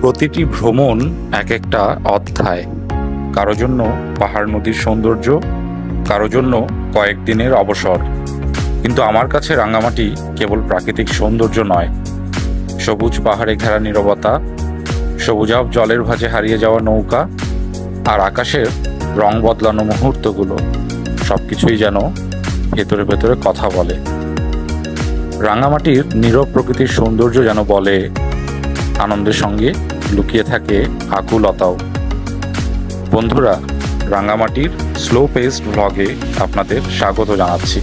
প্রতিটি ভ্রমণ এক একটা অধ্যায়। কারো জন্য পাহাড় নদীর সৌন্দর্য, কারো জন্য কয়েকদিনের অবসর। কিন্তু আমার কাছে রাঙ্গামাটি কেবল প্রাকৃতিক সৌন্দর্য নয়, সবুজ পাহাড়ে ঘেরা নীরবতা, সবুজাভ জলের ভাঁজে হারিয়ে যাওয়া নৌকা, আর আকাশের রং বদলানো মুহূর্তগুলো, সবকিছুই যেন ভেতরে ভেতরে কথা বলে। রাঙ্গামাটির নীরব প্রকৃতির সৌন্দর্য যেন বলে, আনন্দের সঙ্গে লুকিয়ে থাকে আকুলতাও। বন্ধুরা, রাঙ্গামাটির স্লো পেসড ভ্লগে আপনাদের স্বাগত জানাচ্ছি।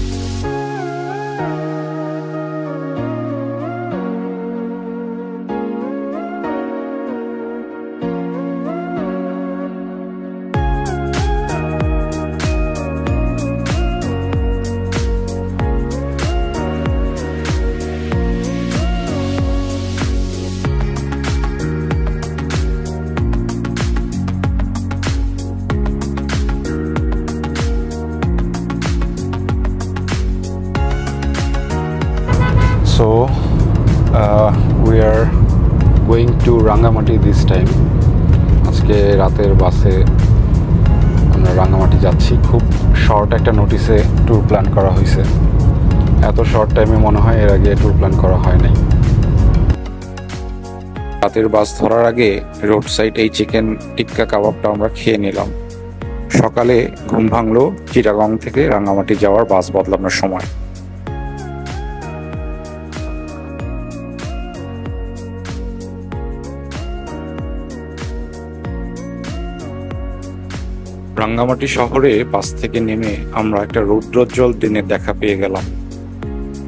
So we are going to Rangamati this time. আজকে রাতের বাসে আমরা রাঙ্গামাটি যাচ্ছি। খুব শর্ট একটা নোটিসে ট্যুর প্ল্যান করা হয়েছে। এত শর্ট টাইমে মনে হয় এর আগে ট্যুর প্ল্যান করা হয় নাই। রাতের বাস ধরার আগে রোড সাইড এই চিকেন টিক্কা কাবাবটা আমরা খেয়ে নিলাম। সকালে ঘুম ভাঙলো চিটাগং থেকে রাঙ্গামাটি যাওয়ার বাস বদলানোর সময়। রাঙ্গামাটি শহরে বাস থেকে নেমে আমরা একটা রৌদ্রোজ্জ্বল দিনের দেখা পেয়ে গেলাম।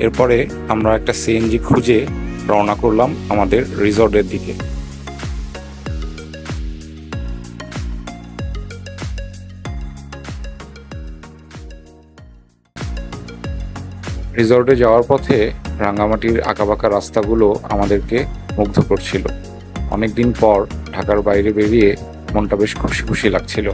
এরপরে আমরা একটা সিএনজি খুঁজে রওনা করলাম আমাদের রিসর্টের দিকে। রিসর্টে যাওয়ার পথে রাঙ্গামাটির আঁকাবাঁকা রাস্তাগুলো আমাদেরকে মুগ্ধ করছিল। অনেকদিন পর ঢাকার বাইরে বেরিয়ে মনটা বেশ খুশি খুশি লাগছিল।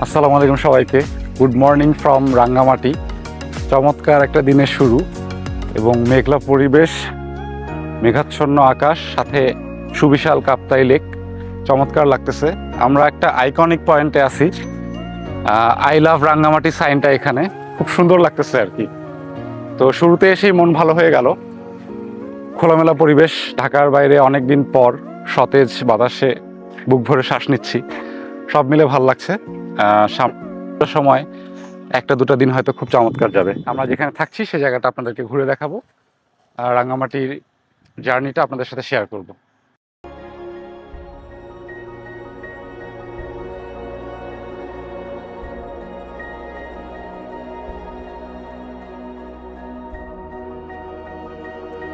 আসসালামু আলাইকুম সবাইকে, গুড মর্নিং ফ্রম রাঙ্গামাটি। চমৎকার একটা দিনের শুরু এবং মেঘলা পরিবেশ, মেঘাচ্ছন্ন আকাশ, সাথে সুবিশাল কাপ্তাই লেক। চমৎকার লাগতেছে। আমরা একটা আইকনিক পয়েন্টে আছি। আই লাভ রাঙ্গামাটি সাইনটা এখানে খুব সুন্দর লাগতেছে আর কি। তো শুরুতে এসেই মন ভালো হয়ে গেল। খোলামেলা পরিবেশ, ঢাকার বাইরে অনেক দিন পর সতেজ বাতাসে বুক ভরে শ্বাস নিচ্ছি। সব মিলে ভালো লাগছে। সামনের সময় একটা দুটো দিন হয়তো খুব চমৎকার যাবে। আমরা যেখানে থাকছি সে জায়গাটা আপনাদেরকে ঘুরে দেখাবো, আর রাঙ্গামাটির জার্নিটা আপনাদের সাথে শেয়ার করব।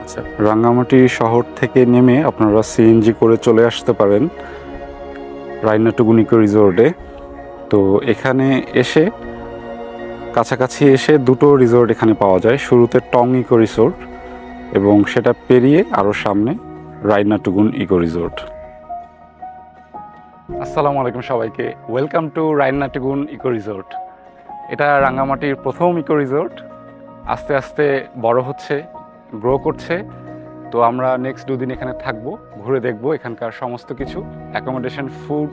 আচ্ছা, রাঙ্গামাটি শহর থেকে নেমে আপনারা সিএনজি করে চলে আসতে পারেন রাইনাটুগুন ইকো রিসোর্টে। তো এখানে এসে কাছাকাছি এসে দুটো রিসোর্ট এখানে পাওয়া যায়। শুরুতে টং ইকো রিসোর্ট এবং সেটা পেরিয়ে আরও সামনে রাইনাটুগুন ইকো রিসোর্ট। আসসালামু আলাইকুম সবাইকে, ওয়েলকাম টু রাইনাটুগুন ইকো রিসোর্ট। এটা রাঙ্গামাটির প্রথম ইকো রিসোর্ট। আস্তে আস্তে বড় হচ্ছে, গ্রো করছে। তো আমরা নেক্সট দুদিন এখানে থাকবো, ঘুরে দেখবো এখানকার সমস্ত কিছু, অ্যাকোমোডেশন, ফুড,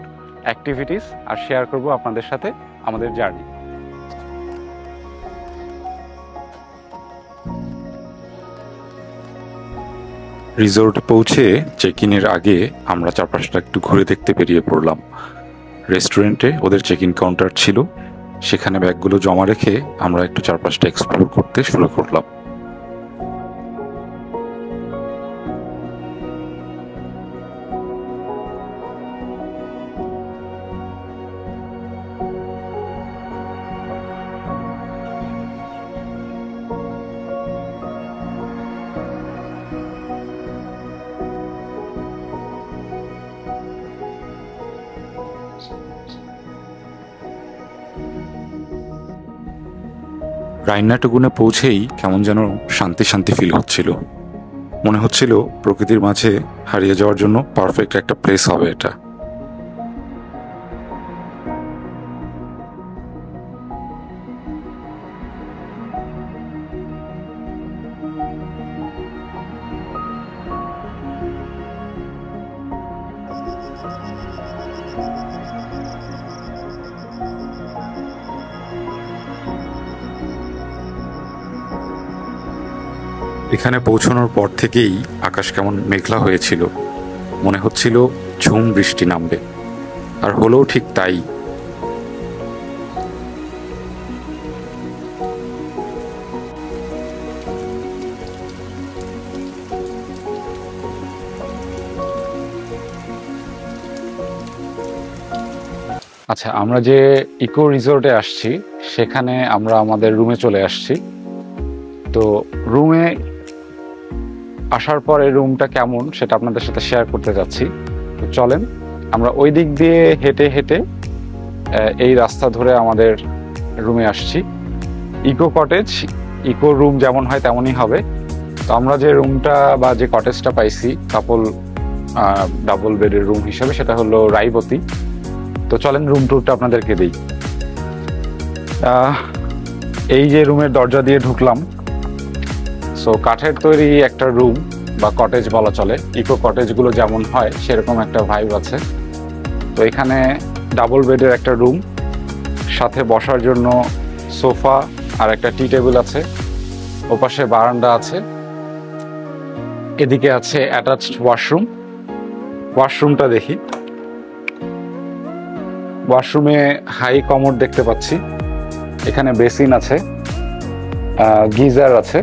অ্যাক্টিভিটিস, আর শেয়ার করব আপনাদের সাথে আমাদের জার্নি। রিসোর্ট পৌঁছে চেক ইনের আগে আমরা চারপাশটা একটু ঘুরে দেখতে বেরিয়ে পড়লাম। রেস্টুরেন্টে ওদের চেক ইন কাউন্টার ছিল, সেখানে ব্যাগগুলো জমা রেখে আমরা একটু চারপাশটা এক্সপ্লোর করতে শুরু করলাম। রাইন্নাটুগুনে পৌঁছেই কেমন যেন শান্তি শান্তি ফিল হচ্ছিল। মনে হচ্ছিল প্রকৃতির মাঝে হারিয়ে যাওয়ার জন্য পারফেক্ট একটা প্লেস হবে এটা। এখানে পৌঁছানোর পর থেকেই আকাশ কেমন মেঘলা হয়েছিল, মনে হচ্ছিল ঝুম বৃষ্টি নামবে, আর হলেও ঠিক তাই। আচ্ছা, আমরা যে ইকো রিসোর্টে আসছি সেখানে আমরা আমাদের রুমে চলে আসছি। তো রুমে আসার পরে রুমটা কেমন সেটা আপনাদের সাথে শেয়ার করতে যাচ্ছি। তো চলেন আমরা ওই দিক দিয়ে হেঁটে হেঁটে এই রাস্তা ধরে আমাদের রুমে আসছি। ইকো কটেজ, ইকো রুম যেমন হয় তেমনই হবে। তো আমরা যে রুমটা বা যে কটেজটা পাইছি ডাবল বেডের রুম হিসাবে, সেটা হলো রায়বতী। তো চলেন রুম ট্যুরটা আপনাদেরকে দিই। এই যে রুমের দরজা দিয়ে ঢুকলাম, সো কাঠের তৈরি একটা রুম বা কটেজ বলা চলে। ইকো কটেজগুলো যেমন হয় সেরকম একটা ভাইব আছে। তো এখানে ডাবল বেডের একটা রুম, সাথে বসার জন্য সোফা আর একটা টি টেবিল আছে, ওপাশে বারান্দা আছে, এদিকে আছে অ্যাটাচড ওয়াশরুম। ওয়াশরুমটা দেখি। ওয়াশরুমে হাই কমোড দেখতে পাচ্ছি, এখানে বেসিন আছে, গিজার আছে,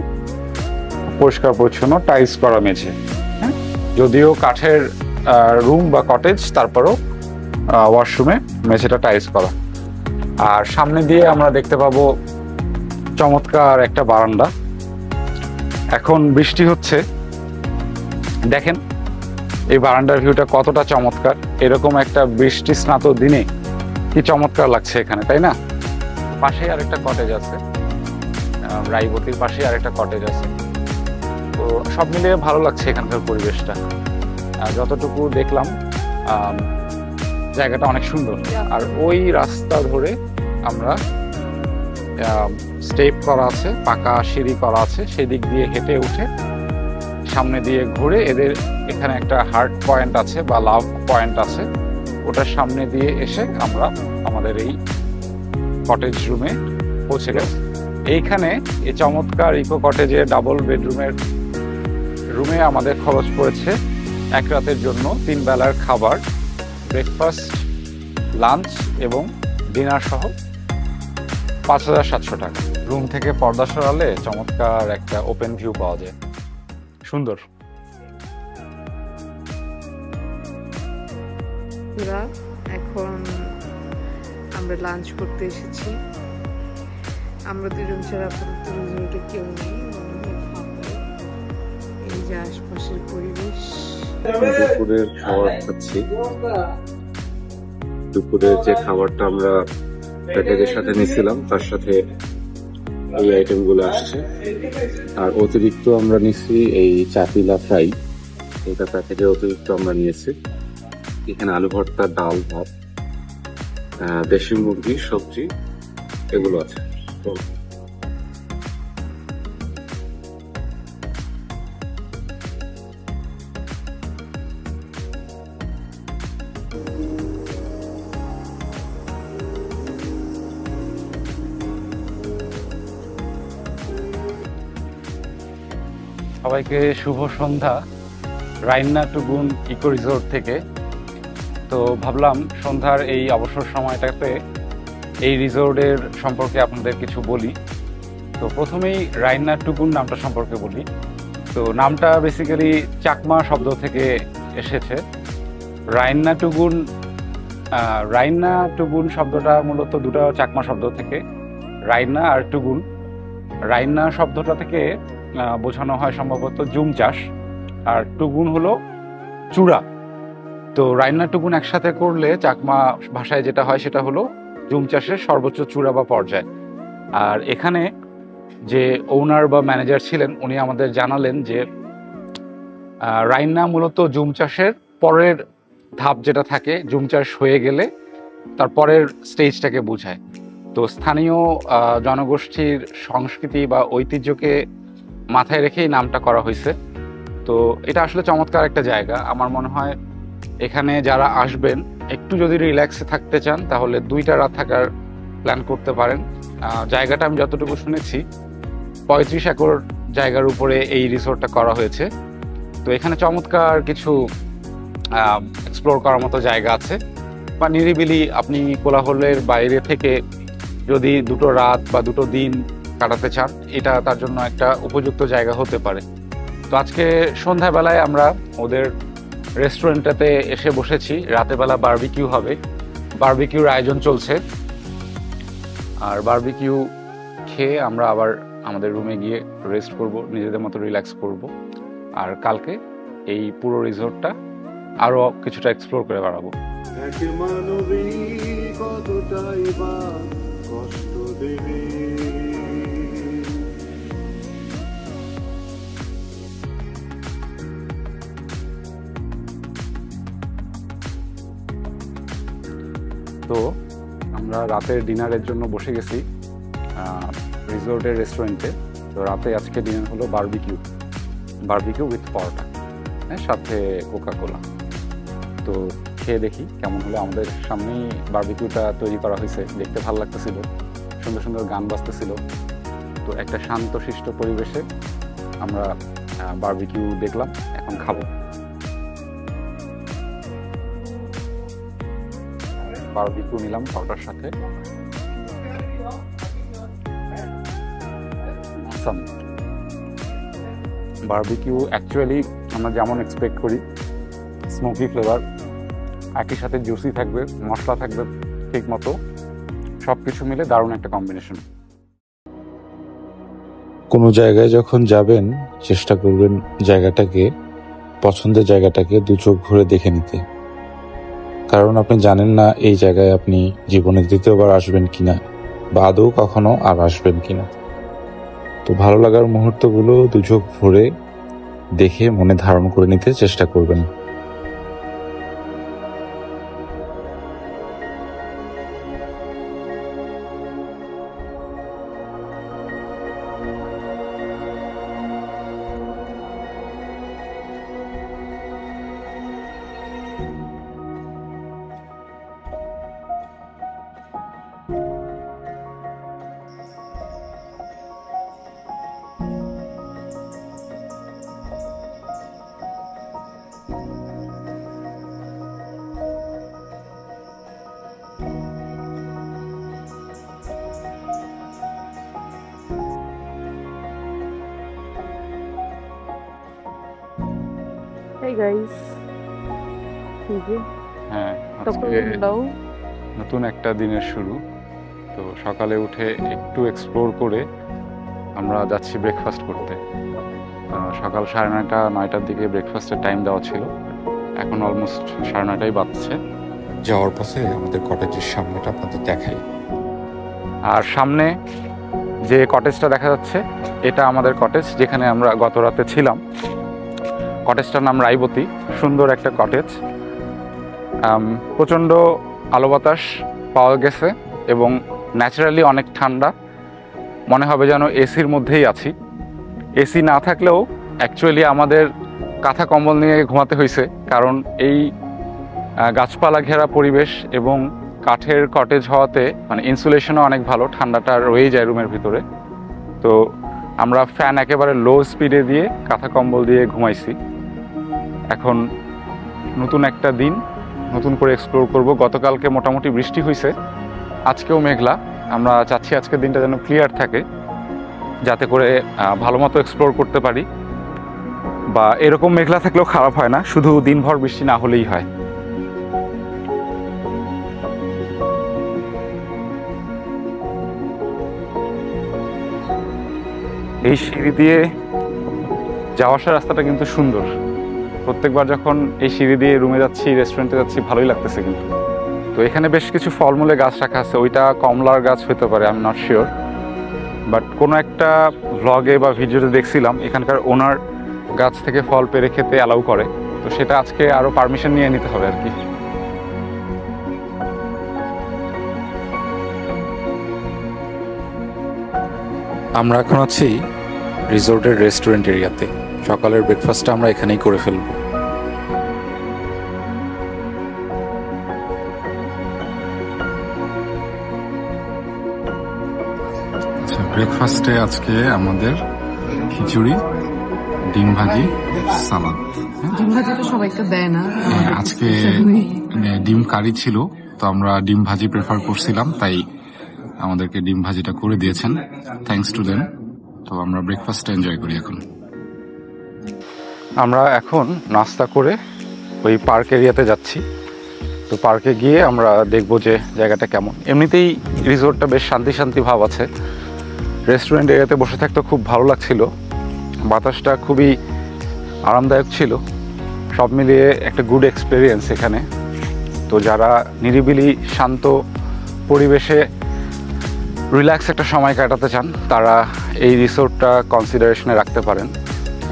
পরিষ্কার পরিচ্ছন্ন, টাইলস করা মেঝে। হ্যাঁ, যদিও কাঠের রুম বা কটেজ, তারপরও ওয়াশরুমে মেঝেটা টাইলস করা। আর সামনে দিয়ে আমরা দেখতে পাবো চমৎকার একটা বারান্দা। এখন বৃষ্টি হচ্ছে, দেখেন এই বারান্দার ভিউটা কতটা চমৎকার। এরকম একটা বৃষ্টি স্নাত দিনে কি চমৎকার লাগছে এখানে, তাই না? পাশেই আরেকটা কটেজ আছে, রায়বতীর পাশেই আরেকটা কটেজ আছে। তো সব মিলিয়ে ভালো লাগছে এখানকার পরিবেশটা। যতটুকু দেখলাম জায়গাটা অনেক সুন্দর। আর ওই রাস্তা ধরে আমরা স্টেপ করা আছে, পাকা সিঁড়ি করা আছে, সেদিক দিয়ে হেঁটে উঠে সামনে দিয়ে ঘুরে এদের এখানে একটা হার্ট পয়েন্ট আছে বা লাভ পয়েন্ট আছে, ওটার সামনে দিয়ে এসে আমরা আমাদের এই কটেজ রুমে পৌঁছে গেছি। এইখানে এই চমৎকার ইকো কটেজে ডাবল বেডরুমের রুমে আমাদের খরচ পড়েছে এক রাতের জন্য 3 বেলার খাবার, ব্রেকফাস্ট, লাঞ্চ এবং ডিনার সহ 5,700 টাকা। রুম থেকে পর্দা সরালে চমৎকার একটা ওপেন ভিউ পাওয়া যায়, সুন্দর। এখন আমরা লাঞ্চ করতে এসেছি। আমরা দুজন ছাড়া আপাতত রিসোর্টে কেউ নেই, এই যে আশপাশের পরিবেশ। দুপুরের খাবার খাচ্ছি। দুপুরের যে খাবারটা আমরা প্যাকেজের সাথে নিয়েছিলাম তার সাথে এই আইটেম গুলো আসছে, আর অতিরিক্ত আমরা নিচ্ছি এই চাপিলা ফ্রাই, এটা প্যাকেজে অতিরিক্ত আমরা নিয়েছি। এখানে আলু ভর্তা, ডাল, ভাত, দেশি মুরগি, সবজি এগুলো আছে। সবাইকে শুভ সন্ধ্যা রাইন্নাটুগুন ইকো রিসোর্ট থেকে। তো ভাবলাম সন্ধ্যার এই অবসর সময়টাতে এই রিসোর্টের সম্পর্কে আপনাদের কিছু বলি। তো প্রথমেই রাইন্নাটুগুন নামটা সম্পর্কে বলি। তো নামটা বেসিক্যালি চাকমা শব্দ থেকে এসেছে। রাইন্নাটুগুন শব্দটা মূলত দুটো চাকমা শব্দ থেকে, রাইন্না আর টুগুন। রাইন্না শব্দটা থেকে বোঝানো হয় সম্ভবত জুম চাষ, আর টুগুন হলো চূড়া। তো রাইন্নাটুগুন একসাথে করলে চাকমা ভাষায় যেটা হয় সেটা হলো জুম চাষের সর্বোচ্চ চূড়া বা পর্যায়। আর এখানে যে ওনার বা ম্যানেজার ছিলেন উনি আমাদের জানালেন যে রাইনা মূলত জুম চাষের পরের ধাপ যেটা থাকে, জুম চাষ হয়ে গেলে তার পরের স্টেজটাকে বোঝায়। তো স্থানীয় জনগোষ্ঠীর সংস্কৃতি বা ঐতিহ্যকে মাথায় রেখেই নামটা করা হয়েছে। তো এটা আসলে চমৎকার একটা জায়গা। আমার মনে হয় এখানে যারা আসবেন একটু যদি রিল্যাক্সে থাকতে চান তাহলে 2টা রাত থাকার প্ল্যান করতে পারেন। জায়গাটা আমি যতটুকু শুনেছি 35 একর জায়গার উপরে এই রিসোর্টটা করা হয়েছে। তো এখানে চমৎকার কিছু এক্সপ্লোর করার মতো জায়গা আছে, বা নিরিবিলি আপনি কোলাহলের বাইরে থেকে যদি 2টো রাত বা 2টো দিন কাটাতে চান এটা তার জন্য একটা উপযুক্ত জায়গা হতে পারে। তো আজকে সন্ধ্যাবেলায় আমরা ওদের রেস্টুরেন্টটাতে এসে বসেছি। রাতেরবেলা বারবিকিউ হবে, বারবিকিউর আয়োজন চলছে। আর বারবিকিউ খেয়ে আমরা আবার আমাদের রুমে গিয়ে রেস্ট করব, নিজেদের মতো রিল্যাক্স করব। আর কালকে এই পুরো রিসোর্টটা আরও কিছুটা এক্সপ্লোর করে বেড়াবো। তো আমরা রাতের ডিনারের জন্য বসে গেছি রিসোর্টের রেস্টুরেন্টে। তো রাতে আজকে ডিনার হলো বারবিকিউ উইথ পরোটা, হ্যাঁ, সাথে কোকা কোলা। তো খেয়ে দেখি কেমন হলো। আমাদের সামনেই বারবিকিউটা তৈরি করা হয়েছে, দেখতে ভালো লাগতেছিল, সুন্দর সুন্দর গান বাজতেছিল। তো একটা শান্তশিষ্ট পরিবেশে আমরা বারবিকিউ দেখলাম, এখন খাবো। বারবিকিউ নিলাম পাউডার সাথে। বারবিকিউ অ্যাকচুয়ালি আমরা যেমন এক্সপেক্ট করি, স্মোকি ফ্লেভার, একই সাথে জুসি থাকবে, মশলা থাকবে ঠিক মতো, সব কিছু মিলে দারুণ একটা কম্বিনেশন। কোনো জায়গায় যখন যাবেন চেষ্টা করবেন পছন্দের জায়গাটাকে 2 চোখ ভরে দেখে নিতে, কারণ আপনি জানেন না এই জায়গায় আপনি জীবনে 2য় আসবেন কিনা, বা আদৌ কখনো আর আসবেন কিনা। তো ভালো লাগার মুহূর্তগুলো 2 চোখ ভরে দেখে মনে ধারণ করে নিতে চেষ্টা করবেন। Hey guys. হ্যাঁ, তখন আজকে দাও নতুন একটা দিনের শুরু। তো সকালে উঠে একটু এক্সপ্লোর করে আমরা যাচ্ছি ব্রেকফাস্ট করতে। সকাল 9:30-9টার দিকে ব্রেকফাস্টের টাইম দেওয়া ছিল, এখন অলমোস্ট 9:30 বাজছে। যাওয়ার পথে আমাদের কটেজের সামনেটা আপনাদের দেখাই। আর সামনে যে কটেজটা দেখা যাচ্ছে এটা আমাদের কটেজ, যেখানে আমরা গত রাতে ছিলাম। কটেজটার নাম রায়বতী, সুন্দর একটা কটেজ। প্রচণ্ড আলো বাতাস পাওয়া গেছে এবং ন্যাচারালি অনেক ঠান্ডা, মনে হবে যেন এসির মধ্যেই আছি। এসি না থাকলেও অ্যাকচুয়ালি আমাদের কাঁথা কম্বল নিয়ে ঘুমাতে হয়েছে, কারণ এই গাছপালা ঘেরা পরিবেশ এবং কাঠের কটেজ হওয়াতে মানে ইনসুলেশনও অনেক ভালো, ঠান্ডাটা রয়েই যায় রুমের ভিতরে। তো আমরা ফ্যান একেবারে লো স্পিডে দিয়ে কাঁথা কম্বল দিয়ে ঘুমাইছি। এখন নতুন একটা দিন, নতুন করে এক্সপ্লোর করব। গতকালকে মোটামুটি বৃষ্টি হয়েছে, আজকেও মেঘলা। আমরা চাচ্ছি আজকের দিনটা যেন ক্লিয়ার থাকে, যাতে করে ভালো মতো এক্সপ্লোর করতে পারি। বা এরকম মেঘলা থাকলেও খারাপ হয় না, শুধু দিনভর বৃষ্টি না হলেই হয়। এই সিঁড়ি দিয়ে যাওয়া আসার রাস্তাটা কিন্তু সুন্দর। প্রত্যেকবার যখন এই সিঁড়ি দিয়ে রুমে যাচ্ছি, রেস্টুরেন্টে যাচ্ছি, ভালোই লাগতেছে কিন্তু। তো এখানে বেশ কিছু ফলমূলের গাছ রাখা আছে, ওইটা কমলার গাছ হতে পারে, আমি নট শিওর। বাট কোনো একটা ভ্লগে বা ভিডিওতে দেখছিলাম এখানকার ওনার গাছ থেকে ফল পেড়ে খেতে অ্যালাউ করে, তো সেটা আজকে আরও পারমিশন নিয়ে নিতে হবে আর কি। আমরা এখন আছি রিসোর্টের রেস্টুরেন্ট এরিয়াতে। সকালের ব্রেকফাস্টটা আমরা এখানেই করে ফেলবো। ব্রেকফাস্টে আজকে আমাদের খিচুড়ি, ডিম ভাজি, সালাদ। ডিম ভাজি তো সবাইকে দেয় না, আজকে ডিম কারি ছিল, তো আমরা ডিম ভাজি প্রেফার করছিলাম, তাই আমাদেরকে ডিম ভাজিটা করে দিয়েছেন। Thanks to them. তো আমরা ব্রেকফাস্টটা এনজয় করি এখন। আমরা এখন নাস্তা করে ওই পার্ক এরিয়াতে যাচ্ছি। তো পার্কে গিয়ে আমরা দেখব যে জায়গাটা কেমন। এমনিতেই রিসোর্টটা বেশ শান্তি শান্তি ভাব আছে। রেস্টুরেন্ট এরিয়াতে বসে থাকতে খুব ভালো লাগছিল, বাতাসটা খুবই আরামদায়ক ছিল। সব মিলিয়ে একটা গুড এক্সপিরিয়েন্স এখানে। তো যারা নিরিবিলি শান্ত পরিবেশে রিল্যাক্স একটা সময় কাটাতে চান তারা এই রিসোর্টটা কনসিডারেশনে রাখতে পারেন।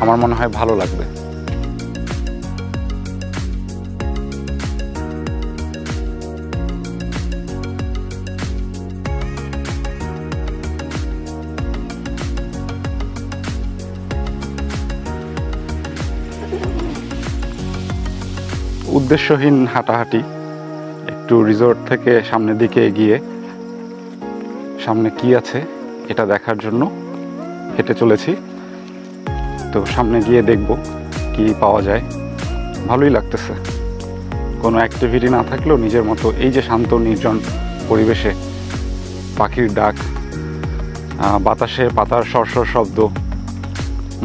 আমার মনে হয় ভালো লাগবে। উদ্দেশ্যহীন হাঁটাহাঁটি, একটু রিসোর্ট থেকে সামনের দিকে এগিয়ে সামনে কি আছে এটা দেখার জন্য হেঁটে চলেছি। তো সামনে গিয়ে দেখব কি পাওয়া যায়। ভালোই লাগতেছে, কোনো অ্যাক্টিভিটি না থাকলেও নিজের মতো এই যে শান্ত নির্জন পরিবেশে পাখির ডাক, বাতাসে পাতার সরসর শব্দ,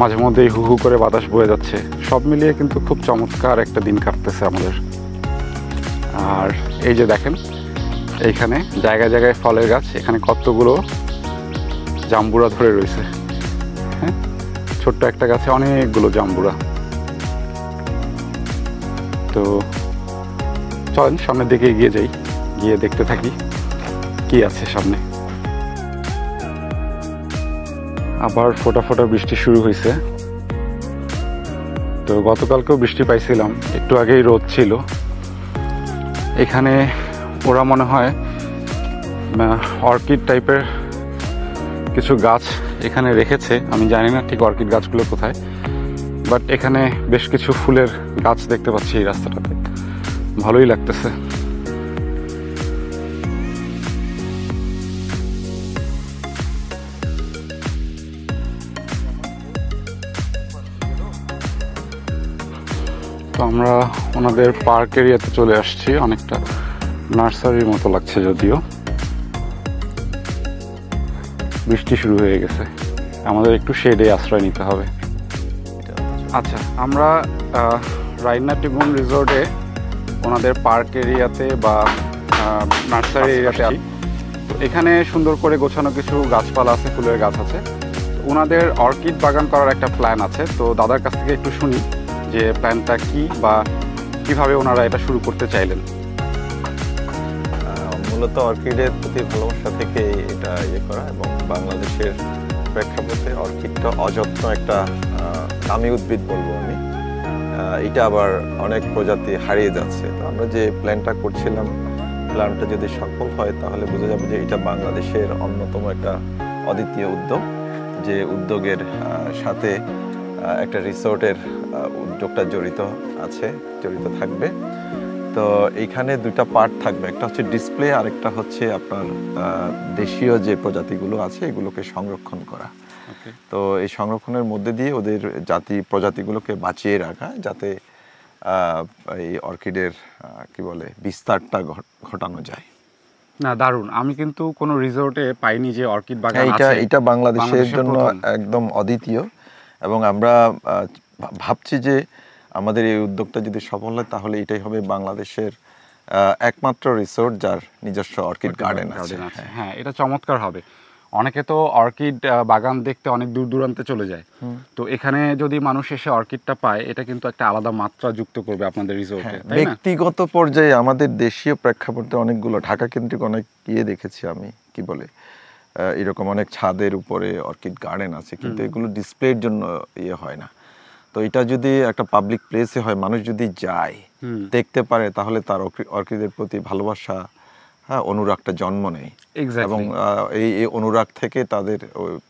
মাঝে মধ্যেই হু হু করে বাতাস বয়ে যাচ্ছে, সব মিলিয়ে কিন্তু খুব চমৎকার একটা দিন কাটতেছে আমাদের। আর এই যে দেখেন এইখানে জায়গায় জায়গায় ফলের গাছ, এখানে কতগুলো জাম্বুরা ধরে রয়েছে। হ্যাঁ, ছোট্ট একটা গাছে অনেকগুলো জাম্বুরা। তো চলেন সামনের দিকে এগিয়ে যাই, গিয়ে দেখতে থাকি কি আছে সামনে। আবার ফোঁটা ফোঁটা বৃষ্টি শুরু হয়েছে। তো গতকালকেও বৃষ্টি পাইছিলাম, একটু আগেই রোদ ছিল। এখানে ওরা মনে হয় অর্কিড টাইপের কিছু গাছ এখানে রেখেছে, আমি জানি না ঠিক অর্কিড গাছগুলো কোথায়, বাট এখানে বেশ কিছু ফুলের গাছ দেখতে পাচ্ছি এই রাস্তাটাতে। ভালোই লাগতেছে। তো আমরা ওনাদের পার্ক এরিয়াতে চলে আসছি। অনেকটা নার্সারির মতো লাগছে, যদিও বৃষ্টি শুরু হয়ে গেছে, আমাদের একটু শেডে আশ্রয় নিতে হবে। আচ্ছা, আমরা রাইনা টিবুন রিসোর্টে ওনাদের পার্ক এরিয়াতে বা নার্সারি এরিয়াতে আছি। তো এখানে সুন্দর করে গোছানো কিছু গাছপালা আছে, ফুলের গাছ আছে। ওনাদের অর্কিড বাগান করার একটা প্ল্যান আছে। তো দাদার কাছ থেকে একটু শুনি যে প্ল্যানটা কি বা কিভাবে ওনারা এটা শুরু করতে চাইলেন। মূলত অর্কিডের প্রতি ভালোবাসা থেকে এটা করা, এবং বাংলাদেশের প্রেক্ষাপটে অর্কিডটা অযত্ন একটা দামি উদ্ভিদ বলবো আমি। এটা আবার অনেক প্রজাতি হারিয়ে যাচ্ছে। তো আমরা যে প্ল্যানটা করছিলাম, প্ল্যানটা যদি সফল হয় তাহলে বোঝা যাবে যে এটা বাংলাদেশের অন্যতম একটা অদ্বিতীয় উদ্যোগ, যে উদ্যোগের সাথে একটা রিসোর্টের উদ্যোগটা জড়িত থাকবে। তো এইখানে দুইটা পার্ট থাকবে, একটা হচ্ছে ডিসপ্লে আর একটা হচ্ছে আপনার দেশীয় যে প্রজাতিগুলো আছে এগুলোকে সংরক্ষণ করা। তো এই সংরক্ষণের মধ্যে দিয়ে ওদের প্রজাতিগুলোকে বাঁচিয়ে রাখা, যাতে এই অর্কিডের কি বলে বিস্তারটা ঘটানো যায়। না, দারুণ। আমি কিন্তু কোনো রিসোর্টে পাইনি যে অর্কিড বাগান আছে। এটা বাংলাদেশের জন্য একদম অদ্বিতীয়, এবং আমরা ভাবছি যে আমাদের এই উদ্যোগটা যদি সফল হয় তাহলে এটাই হবে বাংলাদেশের একমাত্র রিসোর্ট যার নিজস্ব অর্কিড গার্ডেন আছে। হ্যাঁ, এটা চমৎকার হবে। অনেকে তো অর্কিড বাগান দেখতে অনেক দূর দূরান্তে চলে যায়। তো এখানে যদি মানুষ এসে অর্কিডটা পায়, এটা কিন্তু একটা আলাদা মাত্রা যুক্ত করবে আপনাদের রিসোর্টে। ব্যক্তিগত পর্যায়ে আমাদের দেশীয় প্রেক্ষাপটে অনেকগুলো ঢাকা কেন্দ্রিক অনেক দেখেছি আমি, কি বলে এরকম অনেক ছাদের উপরে অর্কিড গার্ডেন আছে, কিন্তু এগুলো ডিসপ্লের জন্য ইয়ে হয় না। তো এটা যদি একটা পাবলিক প্লেসে হয়, মানুষ যদি যায় দেখতে পারে, তাহলে তার অর্কিডের প্রতি ভালোবাসা, অনুরাগটা জন্ম নেয় এবং এই অনুরাগ থেকে তাদের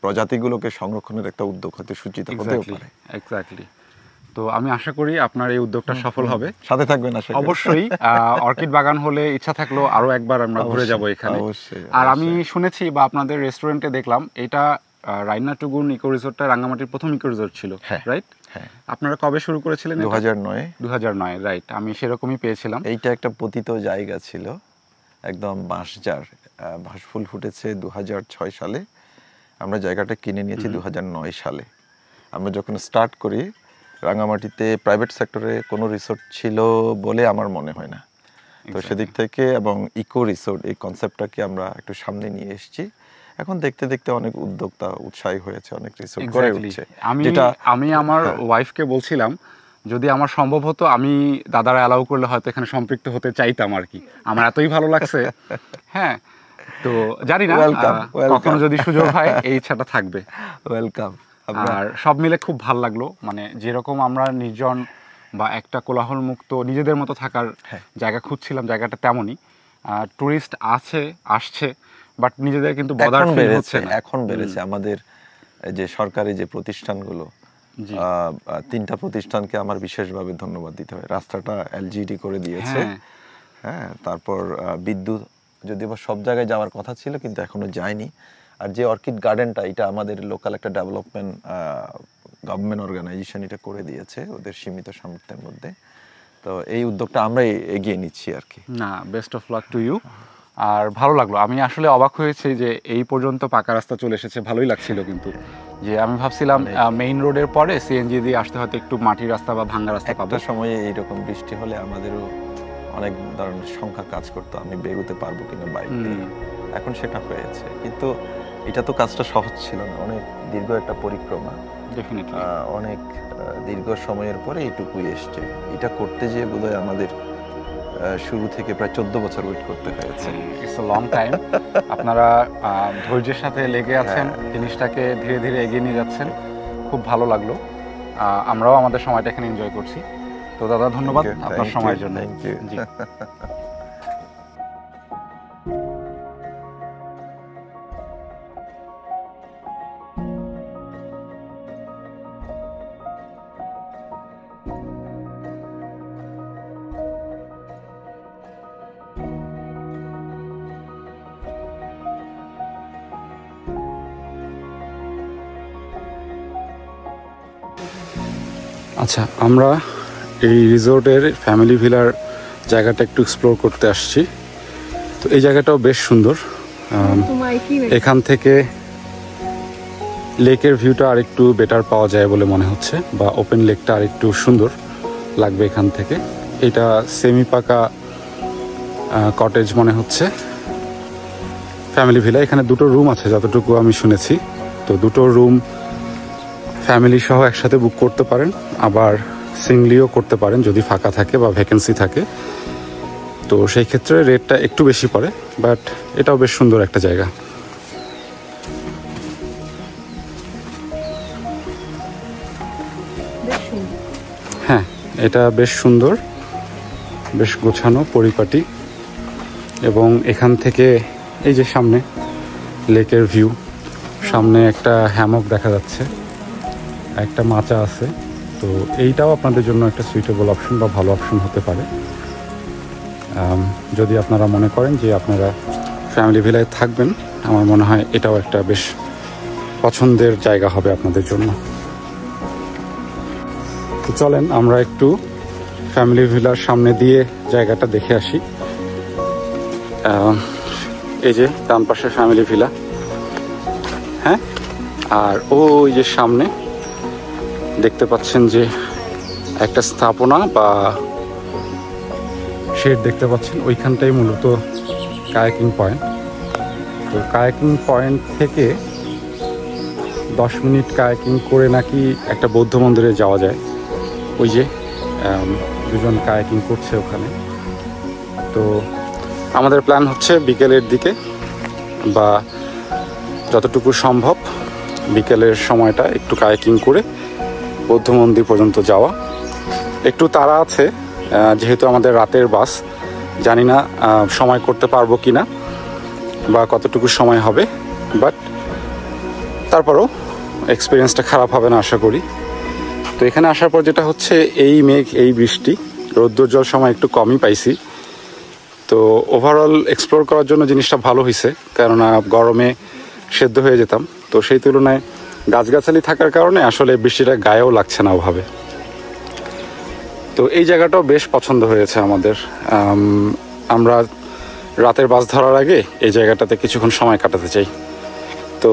প্রজাতিগুলোকে সংরক্ষণের একটা উদ্যোগ হতে সূচিত হতে পারে। এক্স্যাক্টলি। তো আমি আশা করি আপনার এই উদ্যোগটা সফল হবে। সাথে থাকবেন আশা করি। অবশ্যই অর্কিড বাগান হলে ইচ্ছা থাকলেও আরো একবার আমরা ঘুরে যাব এখানে। আর আমি শুনেছি বা আপনাদের রেস্টুরেন্টে দেখলাম এটা রাইনা টুগুন ইকো রিসোর্টটা রাঙ্গামাটির প্রথম ইকো রিসোর্ট ছিল, রাইট? হ্যাঁ। আপনারা কবে শুরু করেছিলেন? 2009, রাইট। আমি সেরকমই পেয়েছিলাম। এইটা একটা পতিত জায়গা ছিল, একদম বাঁশঝাড়, বাঁশফুল ফুটেছে 2006 সালে। আমরা জায়গাটা কিনে নিয়েছি 2009 সালে। আমরা যখন স্টার্ট করি, রাঙ্গামাটিতে প্রাইভেট সেক্টরে কোনো রিসোর্ট ছিল বলে আমার মনে হয় না। তো সেদিক থেকে এবং ইকো রিসোর্ট এই কনসেপ্টটাকে আমরা একটু সামনে নিয়ে এসেছি। এখন দেখতে দেখতে অনেক উদ্যোক্তা উৎসাহী হয়েছে, অনেক রিসোর্ট গড়ে উঠছে। আমি আমার ওয়াইফকে বলছিলাম যদি আমার সম্ভব হতো আমি দাদারা অ্যালাউ করলে হয়তো এখানে সম্পৃক্ত হতে চাইতাম আর কি, আমার এতই ভালো লাগছে। হ্যাঁ, তো জানি না কখনো যদি সুযোগ হয় এই ইচ্ছাটা থাকবে। ওয়েলকাম। আর সব মিলে খুব ভালো লাগলো, মানে যেরকম আমরা নির্জন বা একটা কোলাহল মুক্ত নিজেদের মতো থাকার জায়গা খুঁজছিলাম, জায়গাটা তেমনই। টুরিস্ট আসছে, বাট নিজেদের কিন্তু বদার ফিল হচ্ছে না। এখন বেড়েছে আমাদের যে সরকারি যে প্রতিষ্ঠানগুলো, 3টা প্রতিষ্ঠানকে আমার বিশেষভাবে ধন্যবাদ দিতে হয়। রাস্তাটা এলজিডি করে দিয়েছে, হ্যাঁ। তারপর বিদ্যুৎ যদিও বা সব জায়গায় যাওয়ার কথা ছিল কিন্তু এখনো যায়নি। আর যে অর্কিড গার্ডেনটা, এটা আমাদের লোকাল একটা ডেভেলপমেন্ট গভর্নমেন্ট অর্গানাইজেশন এটা করে দিয়েছে ওদের সীমিত সামর্থ্যের মধ্যে। তো এই উদ্যোগটা আমরা এগিয়ে নিচ্ছি আর কি। না, best of luck to you. আর ভালো লাগলো, আমি আসলে অবাক হয়েছি যে এই পর্যন্ত পাকা রাস্তা চলে এসেছে। ভালোই লাগছিল, কিন্তু যে আমি ভাবছিলাম মেইন রোডের পরে সিএনজি দিয়ে আসতে হয়তো একটু মাটির রাস্তা বা ভাঙা রাস্তা পাবো। একটা সময়ে এইরকম বৃষ্টি হলে আমাদেরও অনেক ধরনের সংখ্যা কাজ করতো, আমি বেরোতে পারবো কিনা বাইক দিয়ে। এখন সেটা হয়েছে, কিন্তু এটা তো কাজটা সহজ ছিল না, অনেক দীর্ঘ একটা পরিক্রমা, ডেফিনেটলি অনেক দীর্ঘ সময়ের পরে এইটুকুই এসছে। এটা করতে যেয়ে বোধহয় আমাদের শুরু থেকে প্রায় 14 বছর ওয়েট করতে হয়েছে। It's a long time. আপনারা ধৈর্যের সাথে লেগে আছেন, জিনিসটাকে ধীরে ধীরে এগিয়ে নিয়ে যাচ্ছেন, খুব ভালো লাগলো। আমরাও আমাদের সময়টা এখানে এনজয় করছি। তো দাদা, ধন্যবাদ আপনার সময়ের জন্য। জি। আচ্ছা, আমরা এই রিসোর্টের ফ্যামিলি ভিলার জায়গাটা একটু এক্সপ্লোর করতে আসছি। তো এই জায়গাটাও বেশ সুন্দর। এখান থেকে লেকের ভিউটা আর একটু বেটার পাওয়া যায় বলে মনে হচ্ছে, বা ওপেন লেকটা আর একটু সুন্দর লাগবে এখান থেকে। এটা সেমি পাকা কটেজ মনে হচ্ছে, ফ্যামিলি ভিলা। এখানে 2টো রুম আছে যতটুকু আমি শুনেছি। তো 2টো রুম ফ্যামিলি সহ একসাথে বুক করতে পারেন, আবার সিঙ্গলিও করতে পারেন যদি ফাঁকা থাকে বা ভ্যাকেন্সি থাকে। তো সেই ক্ষেত্রে রেটটা একটু বেশি পড়ে, বাট এটাও বেশ সুন্দর একটা জায়গা। হ্যাঁ, এটা বেশ সুন্দর, বেশ গোছানো, পরিপাটি। এবং এখান থেকে এই যে সামনে লেকের ভিউ, সামনে একটা হ্যামক দেখা যাচ্ছে, একটা মাচা আছে। তো এইটাও আপনাদের জন্য একটা সুইটেবল অপশন বা ভালো অপশন হতে পারে, যদি আপনারা মনে করেন যে আপনারা ফ্যামিলি ভিলায় থাকবেন। আমার মনে হয় এটাও একটা বেশ পছন্দের জায়গা হবে আপনাদের জন্য। তো চলেন আমরা একটু ফ্যামিলি ভিলার সামনে দিয়ে জায়গাটা দেখে আসি। এই যে ডান পাশে ফ্যামিলি ভিলা, হ্যাঁ। আর ওই যে সামনে দেখতে পাচ্ছেন যে একটা স্থাপনা বা শেড দেখতে পাচ্ছেন, ওইখানটাই মূলত কায়াকিং পয়েন্ট। তো কায়াকিং পয়েন্ট থেকে 10 মিনিট কায়াকিং করে নাকি একটা বৌদ্ধ মন্দিরে যাওয়া যায়। ওই যে দুজন কায়াকিং করছে ওখানে। তো আমাদের প্ল্যান হচ্ছে বিকেলের দিকে বা যতটুকু সম্ভব বিকেলের সময়টা একটু কায়াকিং করে বৌদ্ধ মন্দির পর্যন্ত যাওয়া। একটু তাড়া আছে যেহেতু আমাদের রাতের বাস, জানি না সময় করতে পারবো কি না বা কতটুকু সময় হবে, বাট তারপরও এক্সপিরিয়েন্সটা খারাপ হবে না আশা করি। তো এখানে আসার পর যেটা হচ্ছে, এই মেঘ এই বৃষ্টি, রৌদ্রোজ্জ্বল সময় একটু কমই পাইছি। তো ওভারঅল এক্সপ্লোর করার জন্য জিনিসটা ভালো হয়েছে, কেননা গরমে সেদ্ধ হয়ে যেতাম। তো সেই তুলনায় গাছগাছালি থাকার কারণে আসলে বৃষ্টিটা গায়েও লাগছে না ওভাবে। তো এই জায়গাটাও বেশ পছন্দ হয়েছে আমাদের। আমরা রাতের বাস ধরার আগে এই জায়গাটাতে কিছুক্ষণ সময় কাটাতে চাই। তো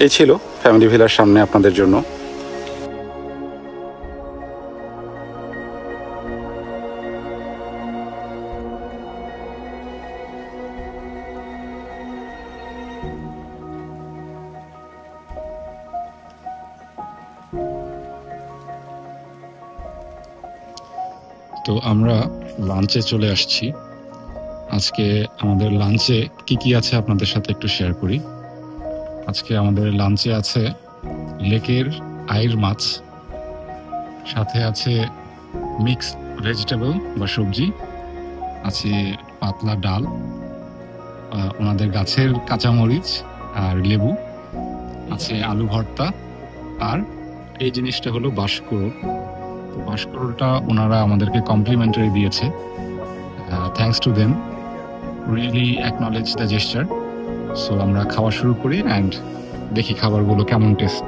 এই ছিল ফ্যামিলি ভিলার সামনে আপনাদের জন্য। তো আমরা লাঞ্চে চলে আসছি। আজকে আমাদের লাঞ্চে কি কি আছে আপনাদের সাথে একটু শেয়ার করি। আজকে আমাদের লাঞ্চে আছে লেকের আইর মাছ, সাথে আছে মিক্স ভেজিটেবল বা সবজি, আছে পাতলা ডাল, ওনাদের গাছের কাঁচামরিচ আর লেবু, আছে আলু ভর্তা, আর এই জিনিসটা হলো বাঁশকুড়ো। বাঁশকুড়োটা ওনারা আমাদেরকে কমপ্লিমেন্টারি দিয়েছে। Thanks to them, really acknowledge the gesture. So আমরা খাওয়া শুরু করি অ্যান্ড দেখি খাবারগুলো কেমন টেস্ট।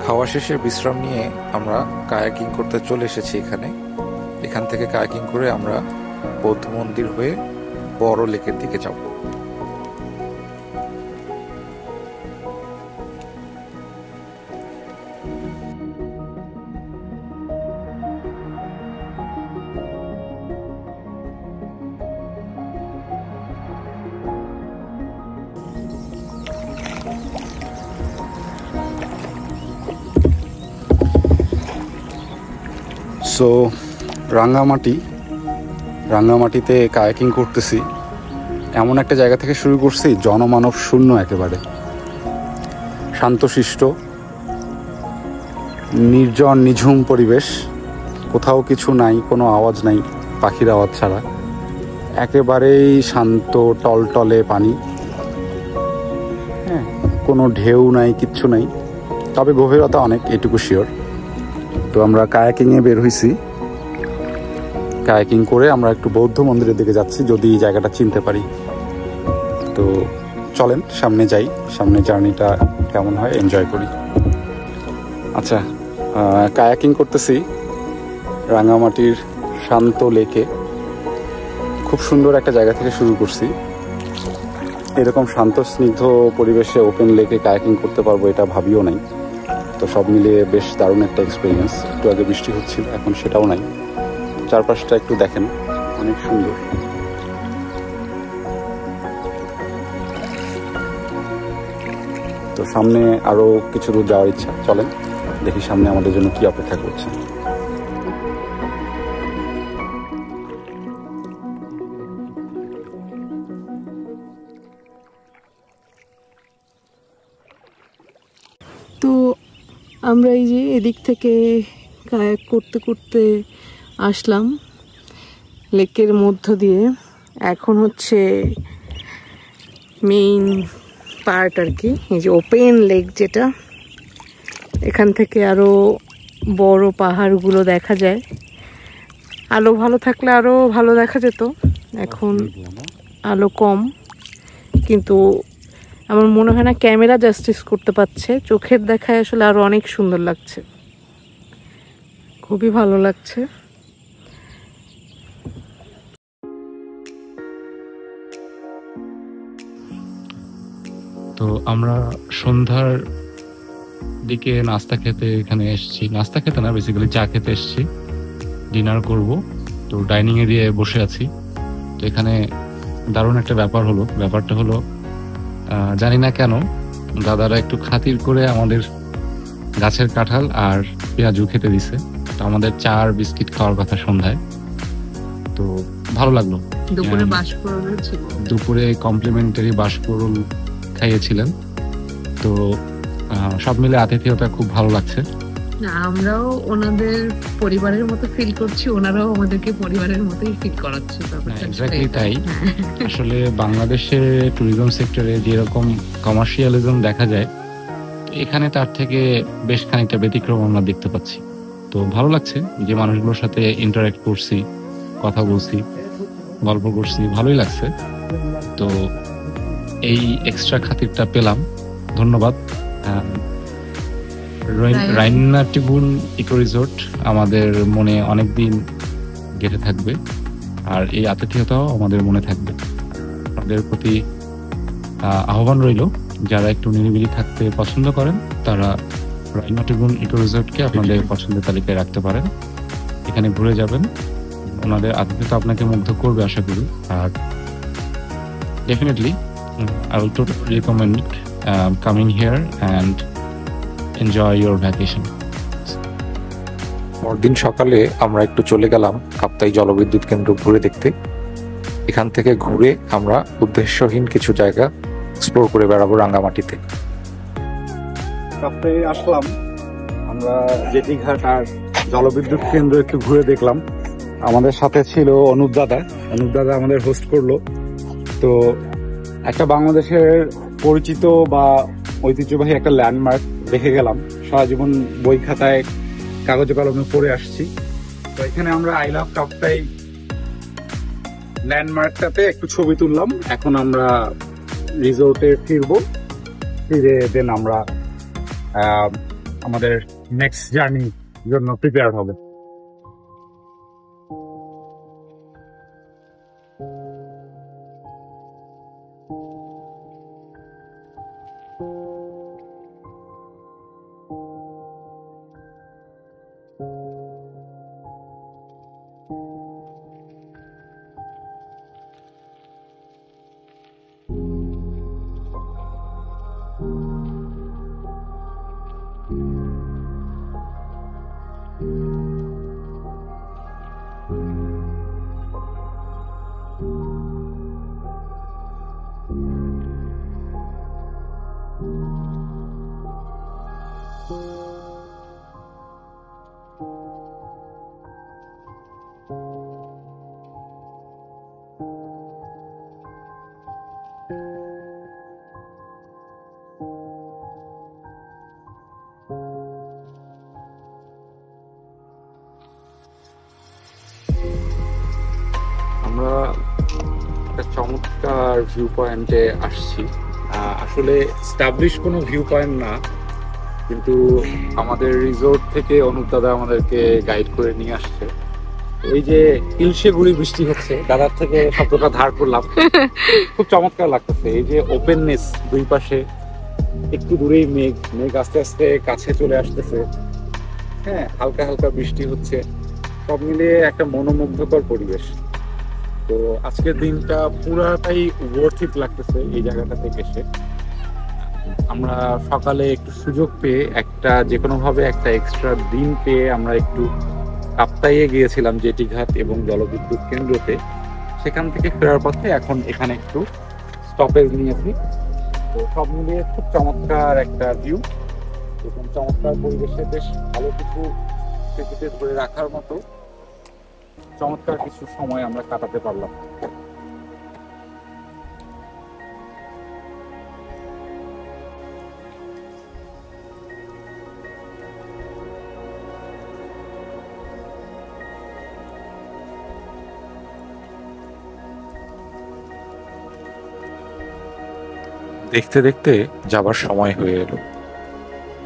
খাওয়া শেষে বিশ্রাম নিয়ে আমরা কায়াকিং করতে চলে এসেছি এখান থেকে কায়াকিং করে আমরা বৌদ্ধ মন্দির হয়ে বড় লেকের দিকে যাব। সো রাঙ্গামাটিতে কায়াকিং করতেছি। এমন একটা জায়গা থেকে শুরু করছি জনমানব শূন্য, একেবারে শান্তশিষ্ট, নির্জন নিঝুম পরিবেশ, কোথাও কিছু নাই, কোনো আওয়াজ নাই পাখির আওয়াজ ছাড়া, একেবারেই শান্ত টলটলে পানি। হ্যাঁ, কোনো ঢেউ নাই, কিচ্ছু নাই, তবে গভীরতা অনেক, এটুকু শিওর। তো আমরা কায়াকিংয়ে বের হয়েছি। কায়াকিং করে আমরা একটু বৌদ্ধ মন্দিরের দিকে যাচ্ছি, যদি এই জায়গাটা চিনতে পারি। তো চলেন সামনে যাই, সামনে জার্নিটা কেমন হয় এনজয় করি। আচ্ছা, কায়াকিং করতেছি রাঙ্গামাটির শান্ত লেকে। খুব সুন্দর একটা জায়গা থেকে শুরু করছি। এরকম শান্ত স্নিগ্ধ পরিবেশে ওপেন লেকে কায়াকিং করতে পারবো এটা ভাবিও নাই। তো সব মিলিয়ে বেশ দারুণ একটা এক্সপিরিয়েন্স। একটু আগে বৃষ্টি হচ্ছিল, এখন সেটাও নাই। চারপাশটা একটু দেখেন, অনেক সুন্দর। তো সামনে আরো কিছু দূর যাওয়ার ইচ্ছা, চলেন দেখি সামনে আমাদের জন্য কি অপেক্ষা করছে। তো আমরা এই যে এদিক থেকে কায়াক করতে করতে আসলাম লেকের মধ্য দিয়ে। এখন হচ্ছে মেইন পার্ট আর কি, এই যে ওপেন লেক যেটা, এখান থেকে আরো বড় পাহাড়গুলো দেখা যায়। আলো ভালো থাকলে আরো ভালো দেখা যেত, এখন আলো কম, কিন্তু আমার মনে হয় না ক্যামেরা জাস্টিস করতে পারছে। চোখের দেখায় আসলে আরো অনেক সুন্দর লাগছে, খুবই ভালো লাগছে। তো আমরা সন্ধ্যার দিকে নাস্তা খেতে এখানে এসেছি। নাস্তা খেতে না, বেসিক্যালি চা খেতে এসেছি, ডিনার করব। তো ডাইনিং এরিয়ায় বসে আছি। তো এখানে দারুণ একটা ব্যাপারটা হলো জানি না কেন দাদারা একটু খাতির করে আমাদের গাছের কাঁঠাল আর পেঁয়াজু খেতে দিছে। তো আমাদের চা আর বিস্কিট খাওয়ার কথা সন্ধ্যায়, তো ভালো লাগলো। দুপুরে বাষ্পরোল ছিল। দুপুরে কমপ্লিমেন্টারি বাষ্পরোল খাইয়েছিলেন। তো সব মিলে আতিথেয়তা খুব ভালো লাগছে। আমরাও ওনাদের পরিবারের মতো ফিল করছি, ওনারাও আমাদেরকে পরিবারের মতোই ফিল করাচ্ছে। এক্স্যাক্টলি তাই। আসলে বাংলাদেশে ট্যুরিজম সেক্টরে যেরকম কমার্শিয়ালিজম দেখা যায়, এখানে তার থেকে বেশ খানিকটা ব্যতিক্রম আমরা দেখতে পাচ্ছি। তো ভালো লাগছে যে মানুষগুলোর সাথে ইন্টারঅ্যাক্ট করছি, কথা বলছি, গল্প করছি, ভালোই লাগছে। তো এই এক্সট্রা খাতিরটা পেলাম, ধন্যবাদ। রাইনাটিগুন ইকো রিসোর্ট আমাদের মনে অনেকদিন গেঁথে থাকবে, আর এই আতিথেয়তাও আমাদের মনে থাকবে। আমাদের প্রতি আহ্বান রইল, যারা একটু নিরিবিলি থাকতে পছন্দ করেন তারা রাইনাটিগুন ইকো রিসোর্টকে আপনাদের পছন্দের তালিকায় রাখতে পারেন। এখানে ঘুরে যাবেন, ওনাদের আতিথেয়তা আপনাকে মুগ্ধ করবে আশা করি। আর definitely I will totally recommend coming here and enjoy your vacation. পরদিন সকালে আমরা একটু চলে গেলাম কাপ্তাই জলবিদ্যুৎ কেন্দ্র ঘুরে দেখতে। এখান থেকে ঘুরে আমরা উদ্দেশ্যহীন কিছু জায়গা এক্সপ্লোর করে বেড়াবো রাঙ্গামাটিতে। কাপ্তাই আসলাম, আমরা জেটিঘাট আর জলবিদ্যুৎ কেন্দ্র একটু ঘুরে দেখলাম। আমাদের সাথে ছিল অনুপ দাদা আমাদের হোস্ট করলো। তো একটা বাংলাদেশের পরিচিত বা ঐতিহ্যবাহী একটা ল্যান্ডমার্ক দেখে গেলাম, সারা জীবন বই খাতায় কাগজে কলমে পড়ে আসছি। তো এখানে আমরা আই লাভ কাপ্তাই ল্যান্ডমার্কটাতে একটু ছবি তুললাম। এখন আমরা রিসোর্টে ফিরবো, ফিরে দেন আমরা আমাদের নেক্সট জার্নির জন্য প্রিপেয়ার হবে। আমরা একটা চমৎকার ভিউ পয়েন্টে আসছি। আসলে স্টাবলিশ কোনো ভিউ পয়েন্ট না, কিন্তু আমাদের রিসোর্ট থেকে অনুপ দাদা আমাদেরকে গাইড করে নিয়ে আসছে। এই যে ইলশে গুড়ি বৃষ্টি হচ্ছে, দাদার থেকে শব্দটা ধার করলাম, খুব চমৎকার লাগতেছে। এই যে ওপেননেস, দুই পাশে একটু দূরেই মেঘ আস্তে আস্তে কাছে চলে আসতেছে, হ্যাঁ হালকা হালকা বৃষ্টি হচ্ছে, সব মিলিয়ে একটা মনোমুগ্ধকর পরিবেশ। তো আজকের দিনটা পুরাটাই ওয়ার্থ ইট লাগতেছে এই জায়গাটা থেকে এসে। আমরা সকালে একটু সুযোগ পেয়ে যে কোনোভাবে একটা এক্সট্রা দিন পেয়ে আমরা একটু কাপ্তাইয়ে গিয়েছিলাম জেটিঘাট এবং জলবিদ্যুৎ কেন্দ্রতে। সেখান থেকে ফেরার পথে এখন এখানে একটু স্টপেজ নিয়েছি। তো সব মিলিয়ে খুব চমৎকার একটা ভিউ এবং চমৎকার পরিবেশে বেশ ভালো কিছু স্মৃতিতে ধরে রাখার মতো চমৎকার কিছু সময় আমরা কাটাতে পারলাম। দেখতে দেখতে যাবার সময় হয়ে এলো।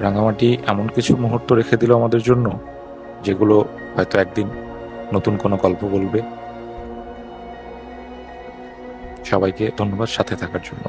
রাঙ্গামাটি এমন কিছু মুহূর্ত রেখে দিল আমাদের জন্য, যেগুলো হয়তো একদিন নতুন কোনো গল্প বলবে। সবাইকে ধন্যবাদ সাথে থাকার জন্য।